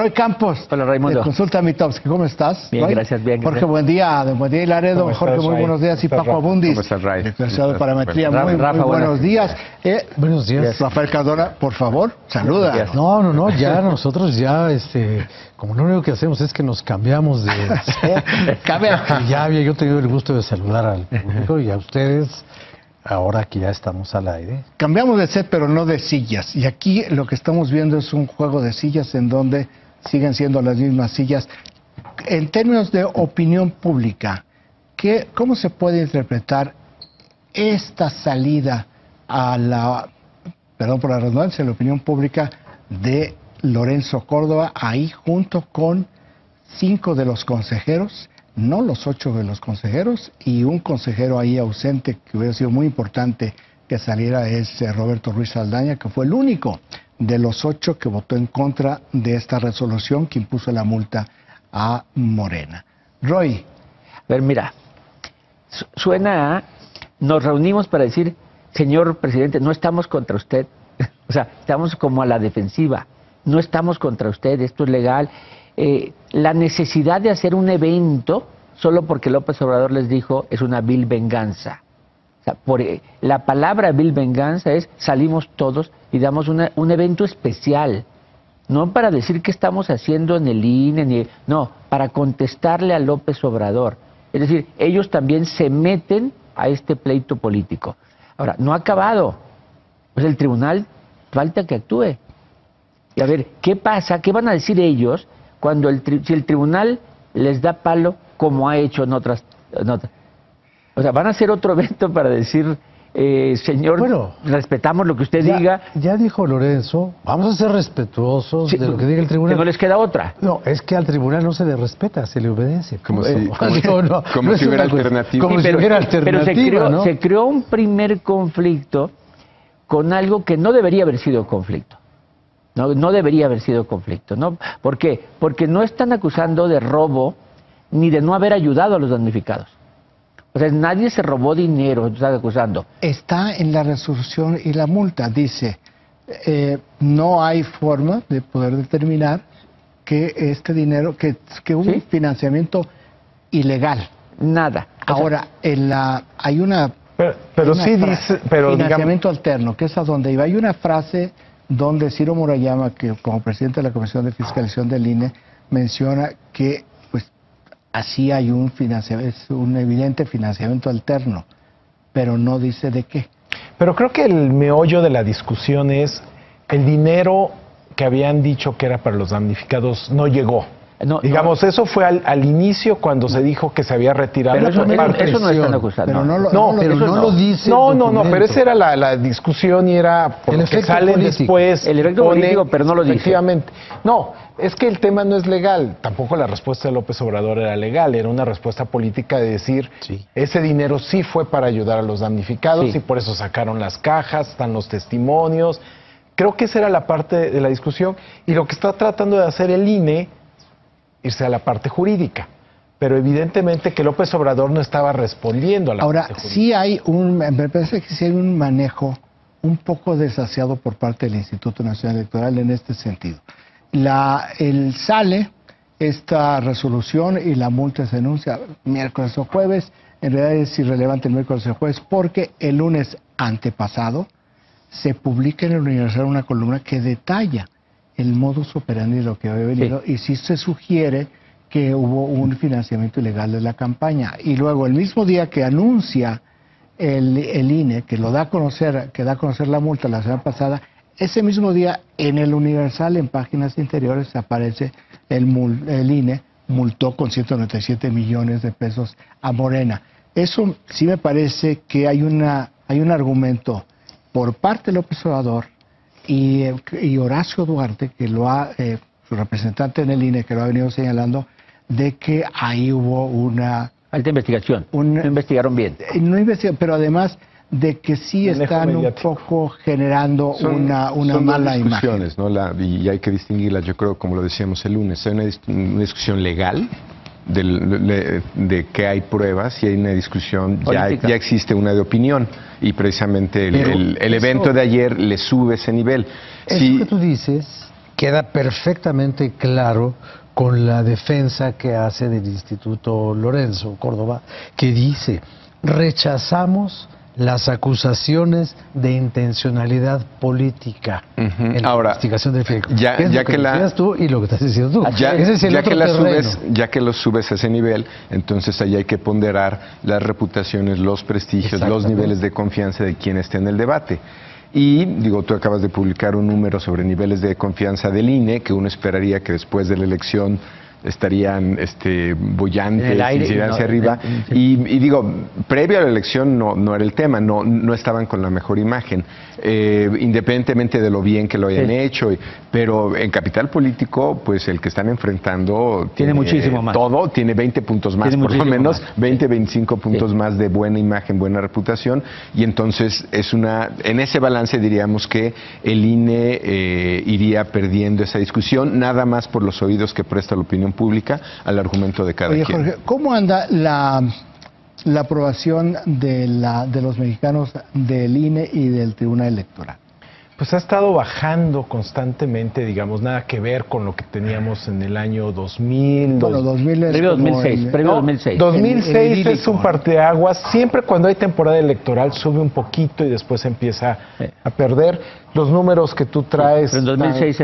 Roy Campos. Hola, Raimundo. De Consulta Mitowski, ¿cómo estás? Bien, Roy? gracias, bien. Jorge, buen día y Laredo. Jorge, muy buenos días. Y Paco Abundis. ¿Cómo estás, Ray? Declarado de Parametría, muy buenos días. Buenos días. Rafael Cardona, por favor, saluda. No, ya nosotros ya, como lo único que hacemos es que nos cambiamos de... Cambia. Ya había yo tenido el gusto de saludar al público y a ustedes, ahora que ya estamos al aire. Cambiamos de set, pero no de sillas. Y aquí lo que estamos viendo es un juego de sillas en donde siguen siendo las mismas sillas. En términos de opinión pública, ¿cómo se puede interpretar esta salida a la, perdón por la redundancia, la opinión pública de Lorenzo Córdoba, ahí junto con 5 de los consejeros, no los 8 de los consejeros, y un consejero ahí ausente que hubiera sido muy importante que saliera es Roberto Ruiz Saldaña, que fue el único de los 8 que votó en contra de esta resolución que impuso la multa a Morena. Roy. A ver, mira, suena a, nos reunimos para decir, señor presidente, no estamos contra usted, o sea, estamos como a la defensiva, no estamos contra usted, esto es legal. La necesidad de hacer un evento solo porque López Obrador les dijo es una vil venganza. O sea, la palabra vil venganza es salimos todos y damos un evento especial, no para decir qué estamos haciendo en el INE, no, para contestarle a López Obrador. Es decir, ellos también se meten a este pleito político. Ahora, no ha acabado, pues el tribunal falta que actúe. Y a ver, ¿qué pasa? ¿Qué van a decir ellos cuando si el tribunal les da palo como ha hecho en otras? O sea, van a hacer otro evento para decir, señor, bueno, respetamos lo que usted diga. Ya dijo Lorenzo, vamos a ser respetuosos de lo que diga el tribunal. Que no les queda otra. No, es que al tribunal no se le respeta, se le obedece. Como si hubiera alternativa. Como si hubiera alternativa, pero se creó un primer conflicto con algo que no debería haber sido conflicto. No debería haber sido conflicto, ¿no? ¿Por qué? Porque no están acusando de robo ni de no haber ayudado a los damnificados. O sea, nadie se robó dinero, están acusando. Está en la resolución y la multa, dice, no hay forma de poder determinar que este dinero, que hubo un financiamiento ilegal. Nada. Ahora, hay una... Pero sí dice... Financiamiento alterno, que es a donde iba. Hay una frase donde Ciro Murayama, que como presidente de la Comisión de Fiscalización del INE, menciona que pues así hay un evidente financiamiento alterno, pero no dice de qué. Pero creo que el meollo de la discusión es el dinero que habían dicho que era para los damnificados no llegó. Digamos, eso fue al inicio cuando se dijo que se había retirado. Pero eso no están acusando. Pero no lo dice. No, pero esa era la discusión y era porque salen político. Después. El efecto político, pero no lo dice. Efectivamente. No, es que el tema no es legal. Tampoco la respuesta de López Obrador era legal. Era una respuesta política de decir, ese dinero sí fue para ayudar a los damnificados y por eso sacaron las cajas, están los testimonios. Creo que esa era la parte de la discusión y lo que está tratando de hacer el INE irse a la parte jurídica, pero evidentemente que López Obrador no estaba respondiendo a la parte jurídica. Ahora, me parece que sí hay un manejo un poco desasiado por parte del Instituto Nacional Electoral en este sentido. Sale esta resolución y la multa se denuncia miércoles o jueves, en realidad es irrelevante el miércoles o jueves, porque el lunes antepasado se publica en el Universal una columna que detalla el modus operandi de lo que había venido y sí se sugiere que hubo un financiamiento ilegal de la campaña. Y luego el mismo día que anuncia el INE, que da a conocer la multa la semana pasada, ese mismo día en el Universal, en páginas interiores, aparece el INE multó con 197 millones de pesos a Morena. Eso sí me parece que hay un argumento por parte de López Obrador y Horacio Duarte, que su representante en el INE, que lo ha venido señalando, de que ahí hubo una... Alta investigación, no investigaron bien. No investigaron, pero además de que sí están un poco generando una mala imagen. ¿No? Y hay que distinguirlas, yo creo, como lo decíamos el lunes, hay una discusión legal de que hay pruebas y hay una discusión, ya existe una de opinión y precisamente el evento de ayer le sube ese nivel. Eso que tú dices queda perfectamente claro con la defensa que hace del Instituto Lorenzo Córdoba, que dice: rechazamos las acusaciones de intencionalidad política en la investigación del FIEC. Ya que decías tú y lo que estás diciendo tú. Ya que lo subes a ese nivel, entonces ahí hay que ponderar las reputaciones, los prestigios, los niveles de confianza de quien esté en el debate. Y, digo, tú acabas de publicar un número sobre niveles de confianza del INE, que uno esperaría que después de la elección estarían bollantes y se hacia arriba. Y digo, previo a la elección no era el tema, no estaban con la mejor imagen, independientemente de lo bien que lo hayan hecho. Pero en capital político, pues el que están enfrentando tiene muchísimo más. Todo, tiene 20 puntos más, por lo menos, 20, 25 puntos más de buena imagen, buena reputación. Y entonces en ese balance diríamos que el INE iría perdiendo esa discusión, nada más por los oídos que presta la opinión pública al argumento de cada quien. Jorge, ¿cómo anda la aprobación de los mexicanos del INE y del Tribunal Electoral? Pues ha estado bajando constantemente, digamos, nada que ver con lo que teníamos en el año 2000. Bueno, 2006. 2006 es un parteaguas. Siempre cuando hay temporada electoral sube un poquito y después empieza a perder. Los números que tú traes en 2006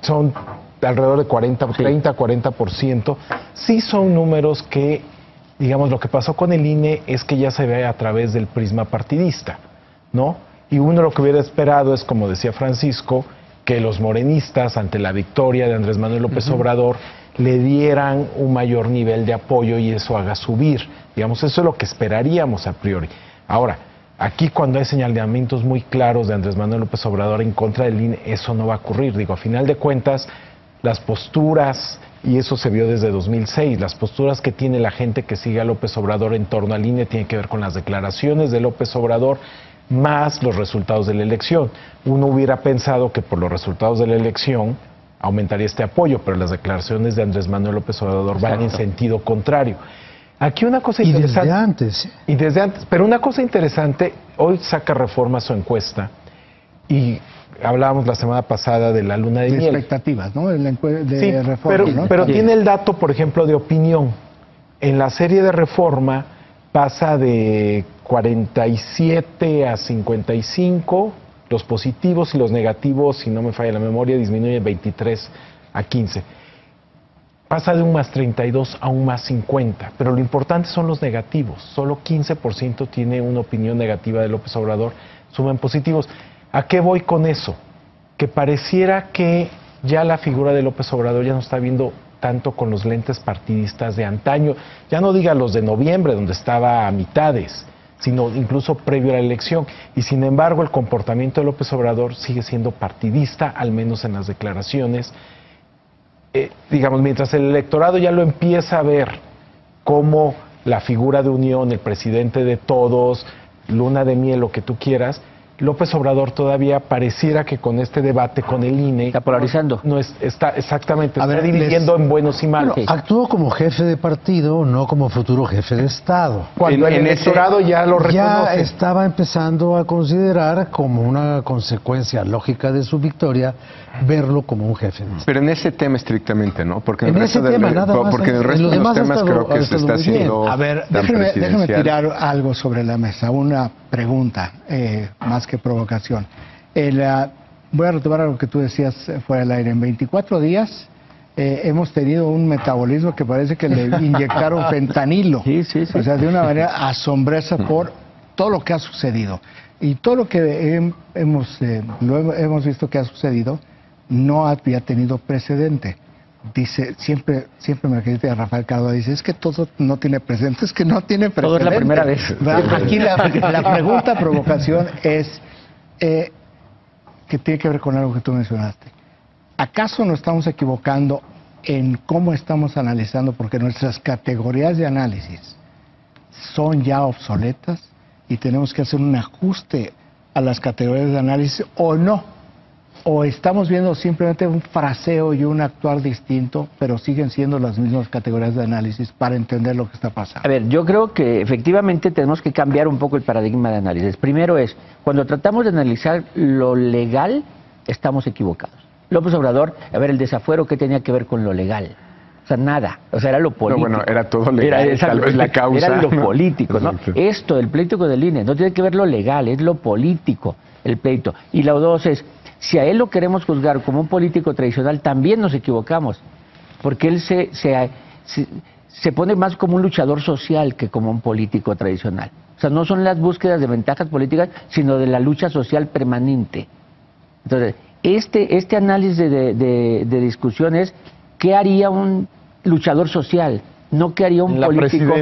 son alrededor de 30-40%. Sí son números que, digamos, lo que pasó con el INE es que ya se ve a través del prisma partidista, ¿no? Y uno lo que hubiera esperado es, como decía Francisco, que los morenistas, ante la victoria de Andrés Manuel López Obrador, le dieran un mayor nivel de apoyo y eso haga subir. Digamos, eso es lo que esperaríamos a priori. Ahora, aquí cuando hay señalamientos muy claros de Andrés Manuel López Obrador en contra del INE, eso no va a ocurrir. Digo, a final de cuentas, las posturas, y eso se vio desde 2006, las posturas que tiene la gente que sigue a López Obrador en torno al INE tienen que ver con las declaraciones de López Obrador más los resultados de la elección. Uno hubiera pensado que por los resultados de la elección aumentaría este apoyo, pero las declaraciones de Andrés Manuel López Obrador van en sentido contrario. Aquí una cosa interesante. Y desde antes. Pero una cosa interesante, hoy saca Reforma su encuesta y hablábamos la semana pasada de la luna de miel. Expectativas, ¿no? De Reforma, pero tiene el dato, por ejemplo, de opinión. En la serie de Reforma pasa de 47 a 55, los positivos, y los negativos, si no me falla la memoria, disminuyen 23 a 15. Pasa de un más 32 a un más 50, pero lo importante son los negativos. Solo 15% tiene una opinión negativa de López Obrador, suman positivos. ¿A qué voy con eso? Que pareciera que ya la figura de López Obrador ya no está viendo tanto con los lentes partidistas de antaño, ya no diga los de noviembre, donde estaba a mitades, sino incluso previo a la elección. Y sin embargo, el comportamiento de López Obrador sigue siendo partidista, al menos en las declaraciones. Digamos, mientras el electorado ya lo empieza a ver como la figura de unión, el presidente de todos, luna de miel, lo que tú quieras, López Obrador todavía pareciera que con este debate con el INE está polarizando. Está dividiendo en buenos y malos. Bueno, actuó como jefe de partido, no como futuro jefe de Estado. Cuando el electorado ya lo reconoce. Ya estaba empezando a considerar como una consecuencia lógica de su victoria verlo como un jefe de Estado. Pero en ese tema estrictamente, ¿no? Porque en el resto de los temas creo que se está haciendo. A ver, déjeme tirar algo sobre la mesa, una pregunta más que provocación. Voy a retomar algo que tú decías fuera del aire. En 24 días hemos tenido un metabolismo que parece que le inyectaron fentanilo. Sí. O sea, de una manera asombrosa por todo lo que ha sucedido. Y todo lo que hemos visto que ha sucedido no había tenido precedente. Dice, siempre me acredita Rafael Cardona, dice, es que todo no tiene precedente, es que no tiene precedente. Todo es la primera vez. Aquí la pregunta, provocación es, que tiene que ver con algo que tú mencionaste. ¿Acaso nos estamos equivocando en cómo estamos analizando? Porque nuestras categorías de análisis son ya obsoletas y tenemos que hacer un ajuste a las categorías de análisis, ¿o no? ¿O estamos viendo simplemente un fraseo y un actuar distinto, pero siguen siendo las mismas categorías de análisis para entender lo que está pasando? A ver, yo creo que efectivamente tenemos que cambiar un poco el paradigma de análisis. Primero es, cuando tratamos de analizar lo legal, estamos equivocados. López Obrador, a ver, el desafuero, ¿qué tenía que ver con lo legal? O sea, nada. O sea, era lo político. No, bueno, era todo legal, tal vez la causa. Era lo político, ¿no? Exacto. Esto, el pleito con el INE, no tiene que ver lo legal, es lo político, el pleito. Y la dos es, si a él lo queremos juzgar como un político tradicional, también nos equivocamos. Porque él se pone más como un luchador social que como un político tradicional. O sea, no son las búsquedas de ventajas políticas, sino de la lucha social permanente. Entonces, este análisis de discusión es ¿qué haría un luchador social? No qué haría un político.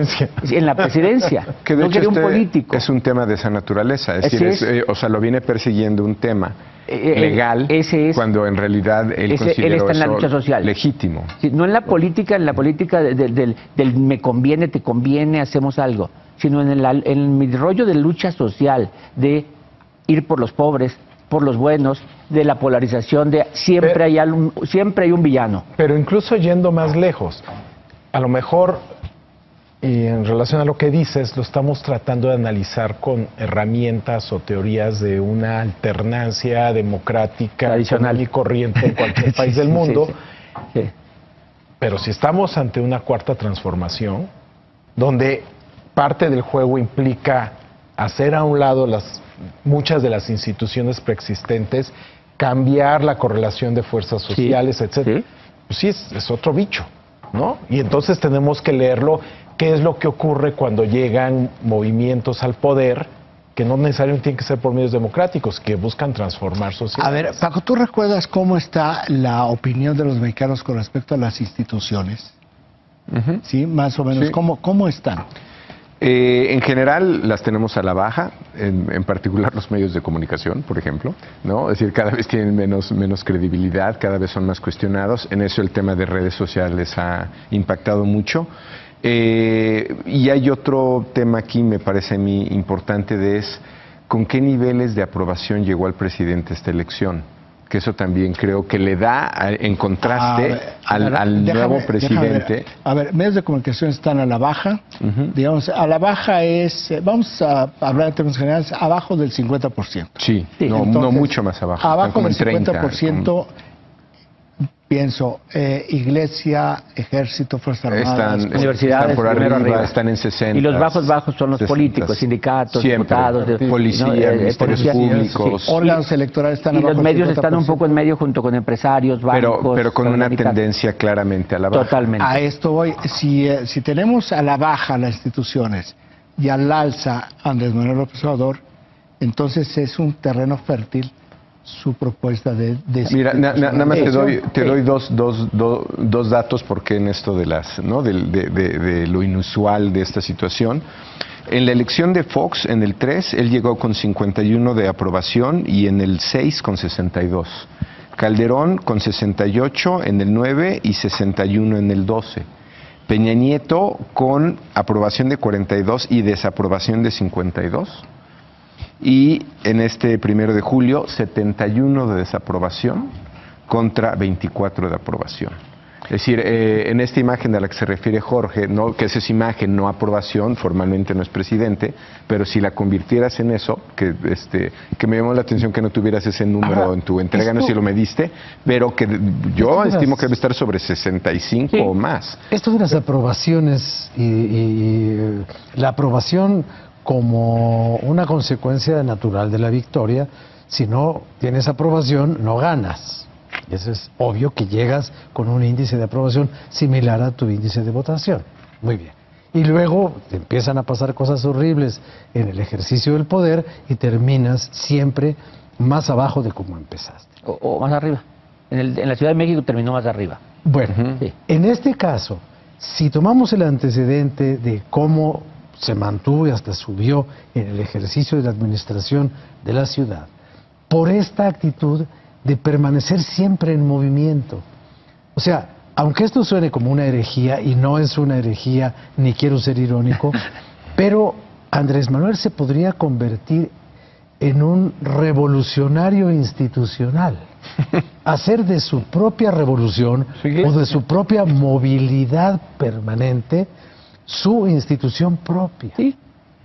En la presidencia. Que de no hecho qué haría un político. Es un tema de esa naturaleza. Es decir, o sea, lo viene persiguiendo un tema legal, cuando en realidad él considera está en la eso lucha social. legítimo. Sí, no en la política del me conviene, te conviene, hacemos algo, sino en mi rollo de lucha social, de ir por los pobres, por los buenos, de la polarización, de siempre hay un villano. Pero incluso yendo más lejos, a lo mejor, y en relación a lo que dices, lo estamos tratando de analizar con herramientas o teorías de una alternancia democrática, tradicional y corriente en cualquier país del mundo. Sí. Pero si estamos ante una cuarta transformación, donde parte del juego implica hacer a un lado muchas de las instituciones preexistentes, cambiar la correlación de fuerzas sociales, etcétera, pues sí, es otro bicho, ¿no? Y entonces tenemos que leerlo, qué es lo que ocurre cuando llegan movimientos al poder, que no necesariamente tienen que ser por medios democráticos, que buscan transformar sociedades. A ver, Paco, ¿tú recuerdas cómo está la opinión de los mexicanos con respecto a las instituciones? Sí, más o menos. Sí. ¿Cómo están? En general las tenemos a la baja, en particular los medios de comunicación, por ejemplo, ¿no? Es decir, cada vez tienen menos credibilidad, cada vez son más cuestionados. En eso el tema de redes sociales ha impactado mucho. Y hay otro tema aquí, me parece a mí importante, es con qué niveles de aprobación llegó al presidente esta elección. Que eso también creo que le da, en contraste al nuevo presidente. A ver, medios de comunicación están a la baja. Digamos, a la baja es, vamos a hablar en términos generales, abajo del 50%. Sí, no, entonces, no mucho más abajo. Abajo como del en 50%, pienso, Iglesia, Ejército, Fuerzas Armadas, universidades, están por arriba, están en 60. Y los bajos son los 60, políticos, sindicatos, siempre, diputados, policía, ministerios públicos. Sí. Órganos electorales están y abajo los medios del 50%. están un poco en medio junto con empresarios, bancos. Pero con una tendencia claramente a la baja. Totalmente. A esto voy. Si tenemos a la baja las instituciones y al alza Andrés Manuel López Obrador, entonces es un terreno fértil su propuesta de Mira, nada más te doy dos datos porque en esto de de lo inusual de esta situación. En la elección de Fox, en el 3, él llegó con 51 de aprobación y en el 6 con 62. Calderón con 68 en el 9 y 61 en el 12. Peña Nieto con aprobación de 42 y desaprobación de 52. Y en este 1 de julio, 71 de desaprobación contra 24 de aprobación. Es decir, en esta imagen a la que se refiere Jorge, ¿no? Que esa es imagen, no aprobación, formalmente no es presidente, pero si la convirtieras en eso, que me llamó la atención que no tuvieras ese número en tu entrega, no sé si lo mediste, pero que yo estimo que debe estar sobre 65 o más. Esto de las aprobaciones y la aprobación como una consecuencia natural de la victoria, si no tienes aprobación, no ganas. Y eso es obvio que llegas con un índice de aprobación similar a tu índice de votación. Muy bien. Y luego te empiezan a pasar cosas horribles en el ejercicio del poder y terminas siempre más abajo de como empezaste. O más arriba. En la Ciudad de México terminó más arriba. Bueno, en este caso, si tomamos el antecedente de cómo se mantuvo y hasta subió en el ejercicio de la administración de la ciudad, por esta actitud de permanecer siempre en movimiento. O sea, aunque esto suene como una herejía, y no es una herejía, ni quiero ser irónico, pero Andrés Manuel se podría convertir en un revolucionario institucional, hacer de su propia revolución o de su propia movilidad permanente su institución propia,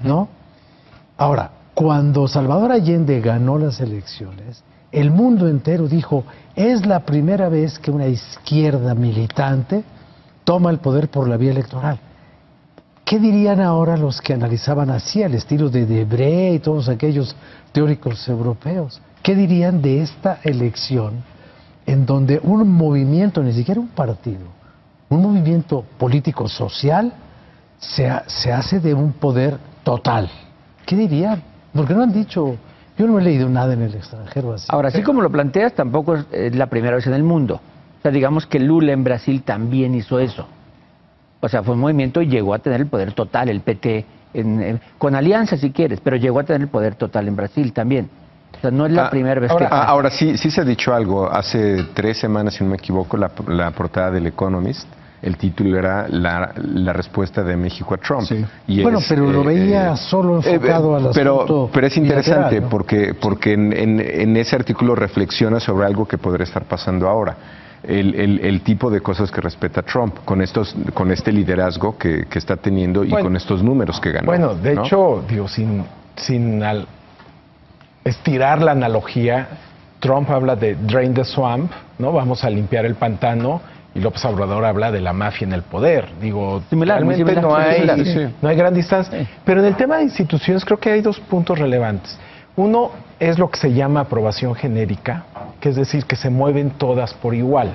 ¿no? Ahora, cuando Salvador Allende ganó las elecciones, el mundo entero dijo, es la primera vez que una izquierda militante toma el poder por la vía electoral. ¿Qué dirían ahora los que analizaban así, al estilo de Debré y todos aquellos teóricos europeos? ¿Qué dirían de esta elección en donde un movimiento, ni siquiera un partido, un movimiento político-social se hace de un poder total? ¿Qué dirían? Porque no han dicho, yo no he leído nada en el extranjero así. Ahora, así como lo planteas, tampoco es la primera vez en el mundo. O sea, digamos que Lula en Brasil también hizo eso. O sea, fue un movimiento y llegó a tener el poder total, el PT, con alianza si quieres, pero llegó a tener el poder total en Brasil también. O sea, no es la primera vez que... Ahora sí se ha dicho algo. Hace 3 semanas, si no me equivoco, la portada del Economist, el título era la respuesta de México a Trump. Sí. Y bueno, pero lo veía solo enfocado al asunto pero es interesante, bilateral, ¿no? porque en ese artículo reflexiona sobre algo que podría estar pasando ahora. El tipo de cosas que respeta Trump con este liderazgo que está teniendo y con estos números que ganó. Bueno, de hecho, digo, sin estirar la analogía, Trump habla de drain the swamp, ¿no? Vamos a limpiar el pantano, y López Obrador habla de la mafia en el poder. Digo, realmente no hay gran distancia. Sí. Pero en el tema de instituciones creo que hay 2 puntos relevantes. Uno es lo que se llama aprobación genérica, que es decir, que se mueven todas por igual.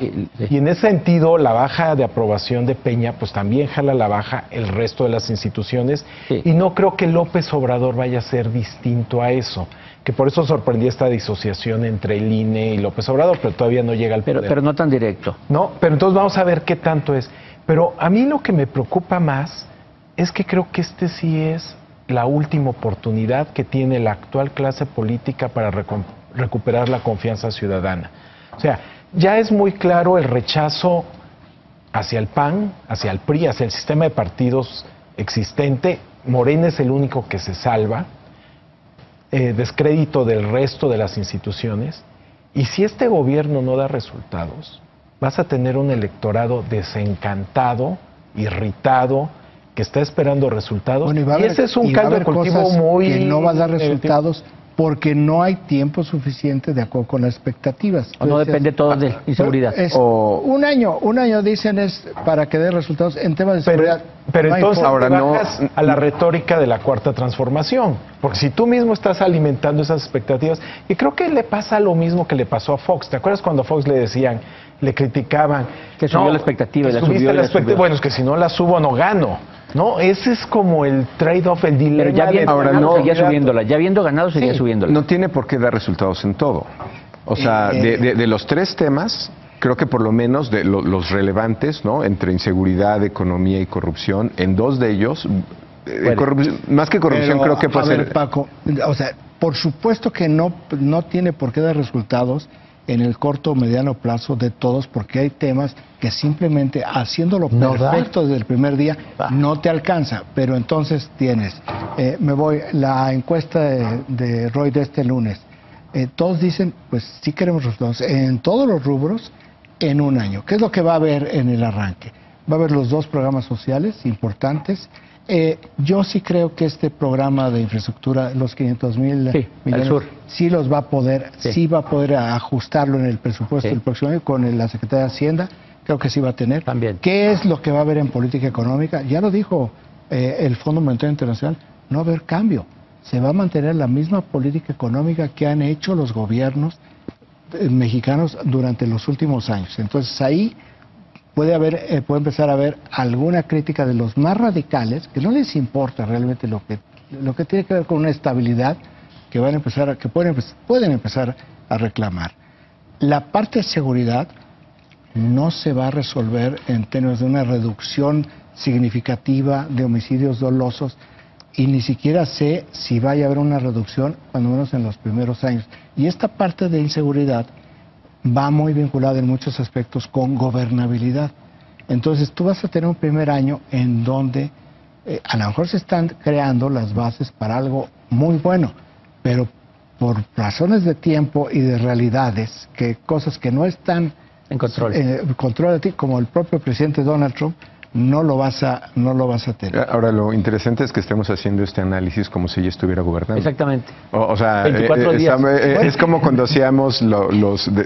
Y en ese sentido, la baja de aprobación de Peña, pues también jala la baja el resto de las instituciones. Sí. Y no creo que López Obrador vaya a ser distinto a eso. Que por eso sorprendía esta disociación entre el INE y López Obrador, pero todavía no llega al poder. Pero no tan directo. No, pero entonces vamos a ver qué tanto es. Pero a mí lo que me preocupa más es que creo que sí es la última oportunidad que tiene la actual clase política para recuperar la confianza ciudadana. O sea, ya es muy claro el rechazo hacia el PAN, hacia el PRI, hacia el sistema de partidos existente. Morena es el único que se salva. Descrédito del resto de las instituciones. Y si este gobierno no da resultados, vas a tener un electorado desencantado, irritado, que está esperando resultados. Bueno, y ese es un caldo de cultivo muy... que no va a dar resultados porque no hay tiempo suficiente de acuerdo con las expectativas. O no depende todo de inseguridad. Un año dicen es para que dé resultados en temas de seguridad. Pero entonces ahora bajas a la retórica de la cuarta transformación, porque si tú mismo estás alimentando esas expectativas, y creo que le pasa lo mismo que le pasó a Fox. ¿Te acuerdas cuando a Fox le decían, le criticaban? Que subió la expectativa y la subió. Bueno, es que si no la subo no gano. No, ese es como el trade-off, el dilema. Pero ya viendo ganado, seguía subiéndola. Ya viendo ganado, seguía subiéndola. No tiene por qué dar resultados en todo. O sea, de los 3 temas, creo que por lo menos de los relevantes, ¿no? Entre inseguridad, economía y corrupción, en 2 de ellos, más que corrupción, creo que puede ser... Paco, o sea, por supuesto que no tiene por qué dar resultados en el corto o mediano plazo de todos, porque hay temas que simplemente haciéndolo perfecto desde el primer día no te alcanza. Pero entonces tienes, la encuesta de Roy de este lunes, todos dicen, pues sí queremos resultados en todos los rubros en un año. ¿Qué es lo que va a haber en el arranque? Va a haber los 2 programas sociales importantes. Yo sí creo que este programa de infraestructura, los 500,000 millones, sí los va a poder, sí va a poder ajustarlo en el presupuesto del próximo año con la Secretaría de Hacienda. Creo que sí va a tener. También. ¿Qué es lo que va a haber en política económica? Ya lo dijo el Fondo Monetario Internacional, no va a haber cambio. Se va a mantener la misma política económica que han hecho los gobiernos mexicanos durante los últimos años. Entonces ahí puede empezar a haber alguna crítica de los más radicales que no les importa realmente lo que tiene que ver con una estabilidad que pueden empezar a reclamar. La parte de seguridad no se va a resolver en términos de una reducción significativa de homicidios dolosos y ni siquiera sé si vaya a haber una reducción, cuando menos en los primeros años. Y esta parte de inseguridad va muy vinculada en muchos aspectos con gobernabilidad. Entonces tú vas a tener un primer año en donde a lo mejor se están creando las bases para algo muy bueno, pero por razones de tiempo y de realidades, cosas que no están en control, control de ti, como el propio presidente Donald Trump, no lo vas a tener. Ahora, lo interesante es que estemos haciendo este análisis como si ella estuviera gobernando. Exactamente. O sea, 24 días. Es como cuando hacíamos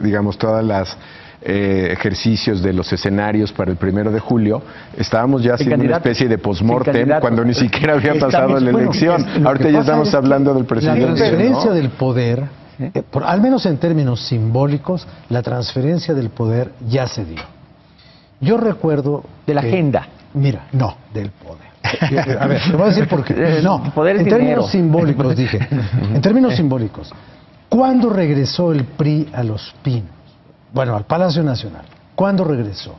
digamos, todas las ejercicios de los escenarios para el 1 de julio, estábamos ya haciendo una especie de post-mortem cuando ni siquiera había pasado la elección. Ahorita ya estamos hablando del presidente. La transferencia del poder, al menos en términos simbólicos, la transferencia del poder ya se dio. Yo recuerdo... De la agenda. Mira, no, del poder. A ver, te voy a decir por qué. No, poder es en dinero. términos simbólicos, dije. En términos simbólicos. ¿Cuándo regresó el PRI a Los Pinos? Bueno, al Palacio Nacional. ¿Cuándo regresó?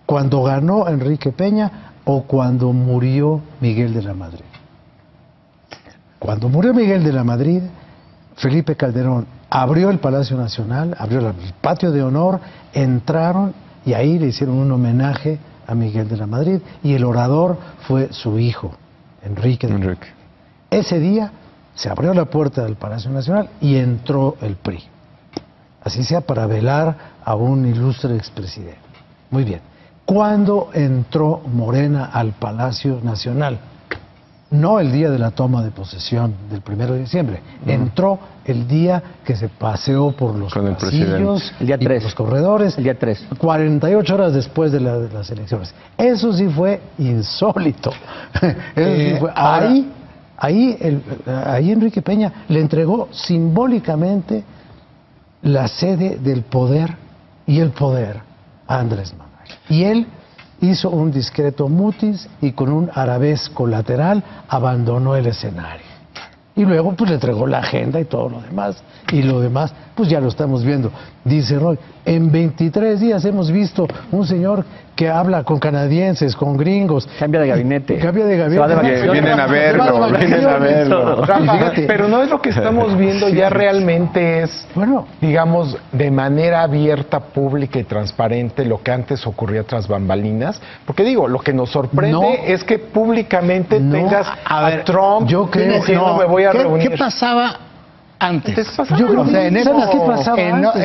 ¿Cuando ganó Enrique Peña o cuando murió Miguel de la Madrid? Cuando murió Miguel de la Madrid, Felipe Calderón abrió el Palacio Nacional, abrió el patio de honor, entraron y ahí le hicieron un homenaje a Miguel de la Madrid y el orador fue su hijo, Enrique de la Madrid. Ese día se abrió la puerta del Palacio Nacional y entró el PRI. Así sea para velar a un ilustre expresidente. Muy bien. ¿Cuándo entró Morena al Palacio Nacional? No el día de la toma de posesión del 1 de diciembre. Entró el día que se paseó por los pasillos, el día 3, los corredores. El día 3. 48 horas después de las elecciones. Eso sí fue insólito. Eso sí fue. Ahí Enrique Peña le entregó simbólicamente la sede del poder y el poder a Andrés Manuel. Y él hizo un discreto mutis y con un arabesco lateral abandonó el escenario. Y luego pues le entregó la agenda y todo lo demás. Y lo demás pues ya lo estamos viendo. Dice Roy, en 23 días hemos visto un señor que habla con canadienses, con gringos. Cambia de gabinete. Cambia de gabinete. Vienen a verlo. Rafa, pero no es lo que estamos viendo ya realmente es, bueno, digamos, de manera abierta, pública y transparente lo que antes ocurría tras bambalinas. Porque digo, lo que nos sorprende es que públicamente tengas a Trump diciendo me voy a reunir. ¿Qué pasaba antes? Yo creo que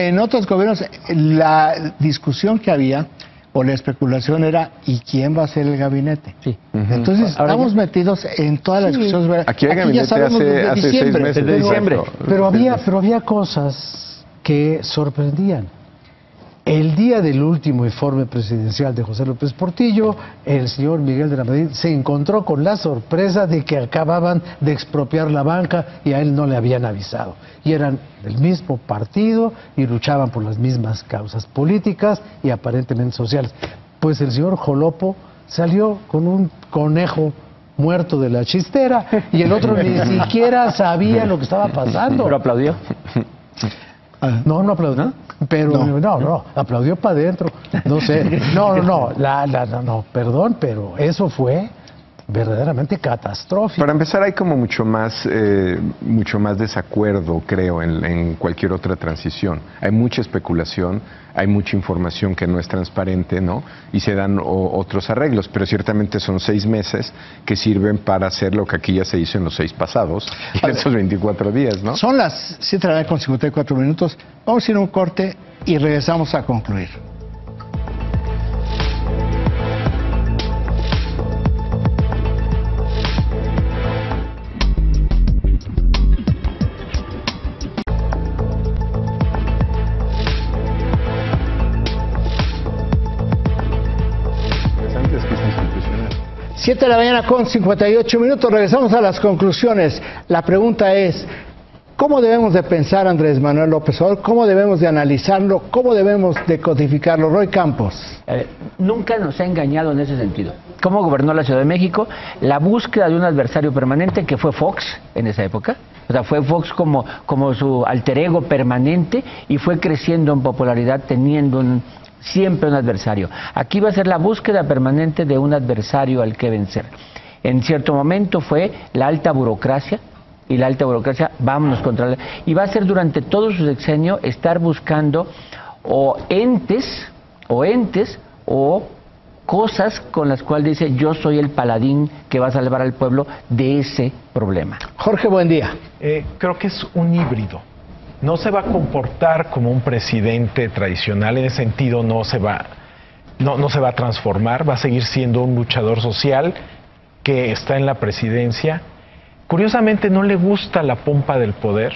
en otros gobiernos la discusión que había o la especulación era ¿y quién va a ser el gabinete? Sí. Entonces estamos metidos en todas las discusiones. Aquí hay gabinete hace 6 meses. Desde diciembre. Pero había cosas que sorprendían. El día del último informe presidencial de José López Portillo, el señor Miguel de la Madrid se encontró con la sorpresa de que acababan de expropiar la banca y a él no le habían avisado. Y eran del mismo partido y luchaban por las mismas causas políticas y aparentemente sociales. Pues el señor Jolopo salió con un conejo muerto de la chistera y el otro ni siquiera sabía lo que estaba pasando. Pero aplaudió. No aplaudió. Pero no, aplaudió para adentro. No sé. No, perdón, pero eso fue verdaderamente catastrófico. Para empezar, hay como mucho más desacuerdo, creo, en cualquier otra transición. Hay mucha especulación, hay mucha información que no es transparente, ¿no? Y se dan otros arreglos, pero ciertamente son 6 meses que sirven para hacer lo que aquí ya se hizo en los 6 pasados, en esos 24 días, ¿no? Son las 7:54. Vamos a ir a un corte y regresamos a concluir. Antes que es institucional. 7:58. Regresamos a las conclusiones. La pregunta es, ¿cómo debemos de pensar Andrés Manuel López Obrador? ¿Cómo debemos de analizarlo? ¿Cómo debemos de codificarlo? Roy Campos. Nunca nos ha engañado en ese sentido. ¿Cómo gobernó la Ciudad de México? La búsqueda de un adversario permanente, que fue Fox en esa época. O sea, fue Fox como su alter ego permanente y fue creciendo en popularidad teniendo siempre un adversario. Aquí va a ser la búsqueda permanente de un adversario al que vencer. En cierto momento fue la alta burocracia, y la alta burocracia, vámonos contra la... Y va a ser durante todo su sexenio estar buscando o entes o cosas con las cuales dice yo soy el paladín que va a salvar al pueblo de ese problema. Jorge, buen día. Creo que es un híbrido. No se va a comportar como un presidente tradicional, en ese sentido no se va. no se va a transformar, va a seguir siendo un luchador social que está en la presidencia. Curiosamente no le gusta la pompa del poder,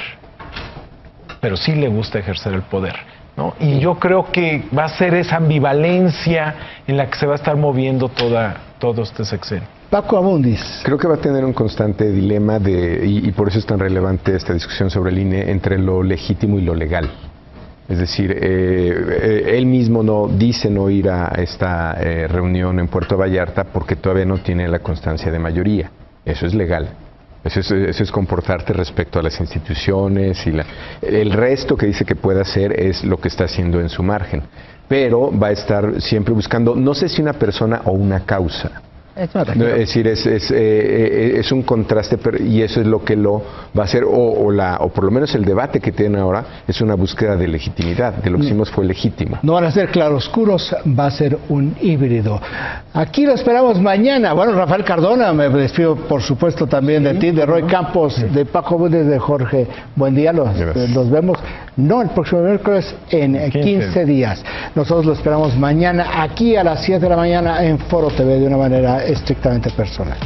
pero sí le gusta ejercer el poder, ¿no? Y yo creo que va a ser esa ambivalencia en la que se va a estar moviendo todo este sexenio. Paco Abundis. Creo que va a tener un constante dilema y por eso es tan relevante esta discusión sobre el INE entre lo legítimo y lo legal. Es decir, él mismo dice no ir a esta reunión en Puerto Vallarta porque todavía no tiene la constancia de mayoría. Eso es legal. Eso es comportarte respecto a las instituciones y el resto que dice que puede hacer es lo que está haciendo en su margen. Pero va a estar siempre buscando, no sé si una persona o una causa. Es decir, es un contraste, y eso es lo que lo va a hacer, o por lo menos el debate que tienen ahora es una búsqueda de legitimidad, de lo que hicimos fue legítimo. No van a ser claroscuros, va a ser un híbrido. Aquí lo esperamos mañana. Bueno, Rafael Cardona, me despido por supuesto también de ti, de Roy Campos, de Paco Abundis, de Jorge Buendía. Los vemos, no el próximo miércoles, en 15 días. Nosotros lo esperamos mañana aquí a las 7 de la mañana en Foro TV de una manera estrictamente personal.